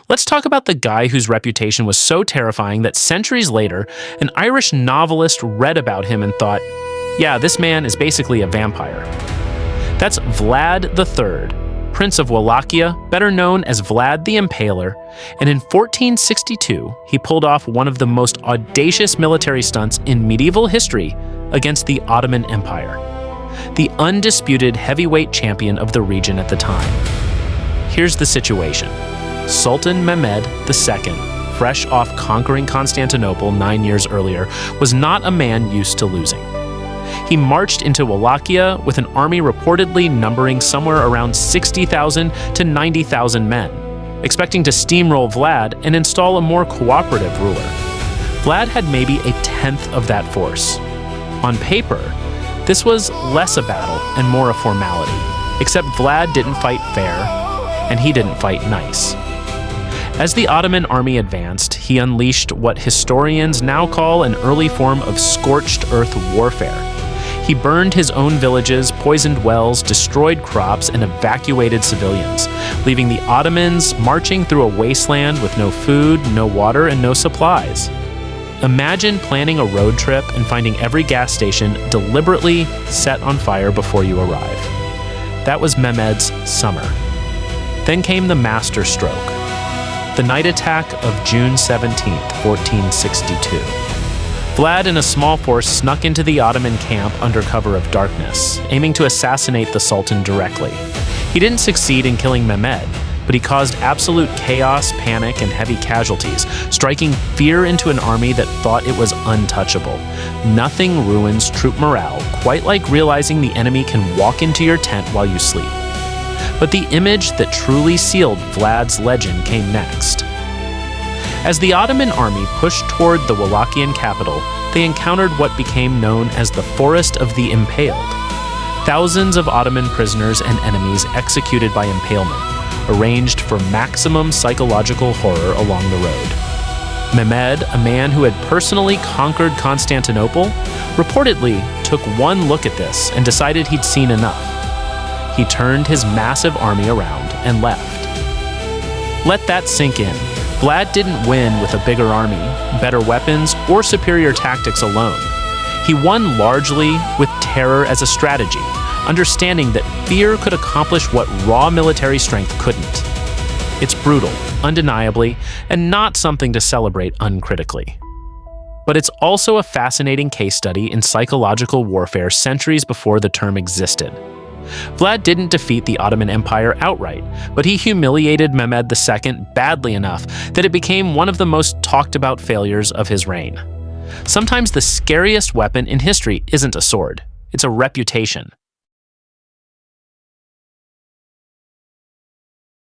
Let's talk about the guy whose reputation was so terrifying that centuries later, an Irish novelist read about him and thought, yeah, this man is basically a vampire. That's Vlad III, Prince of Wallachia, better known as Vlad the Impaler, and in 1462, he pulled off one of the most audacious military stunts in medieval history against the Ottoman Empire, the undisputed heavyweight champion of the region at the time. Here's the situation. Sultan Mehmed II, fresh off conquering Constantinople 9 years earlier, was not a man used to losing. He marched into Wallachia with an army reportedly numbering somewhere around 60,000 to 90,000 men, expecting to steamroll Vlad and install a more cooperative ruler. Vlad had maybe a tenth of that force. On paper, this was less a battle and more a formality, except Vlad didn't fight fair, and he didn't fight nice. As the Ottoman army advanced, he unleashed what historians now call an early form of scorched earth warfare. He burned his own villages, poisoned wells, destroyed crops, and evacuated civilians, leaving the Ottomans marching through a wasteland with no food, no water, and no supplies. Imagine planning a road trip and finding every gas station deliberately set on fire before you arrive. That was Mehmed's summer. Then came the master stroke, the night attack of June 17, 1462. Vlad and a small force snuck into the Ottoman camp under cover of darkness, aiming to assassinate the Sultan directly. He didn't succeed in killing Mehmed, but he caused absolute chaos, panic, and heavy casualties, striking fear into an army that thought it was untouchable. Nothing ruins troop morale quite like realizing the enemy can walk into your tent while you sleep. But the image that truly sealed Vlad's legend came next. As the Ottoman army pushed toward the Wallachian capital, they encountered what became known as the Forest of the Impaled. Thousands of Ottoman prisoners and enemies executed by impalement, arranged for maximum psychological horror along the road. Mehmed, a man who had personally conquered Constantinople, reportedly took one look at this and decided he'd seen enough. He turned his massive army around and left. Let that sink in. Vlad didn't win with a bigger army, better weapons, or superior tactics alone. He won largely with terror as a strategy, understanding that fear could accomplish what raw military strength couldn't. It's brutal, undeniably, and not something to celebrate uncritically. But it's also a fascinating case study in psychological warfare centuries before the term existed. Vlad didn't defeat the Ottoman Empire outright, but he humiliated Mehmed II badly enough that it became one of the most talked about failures of his reign. Sometimes the scariest weapon in history isn't a sword, it's a reputation.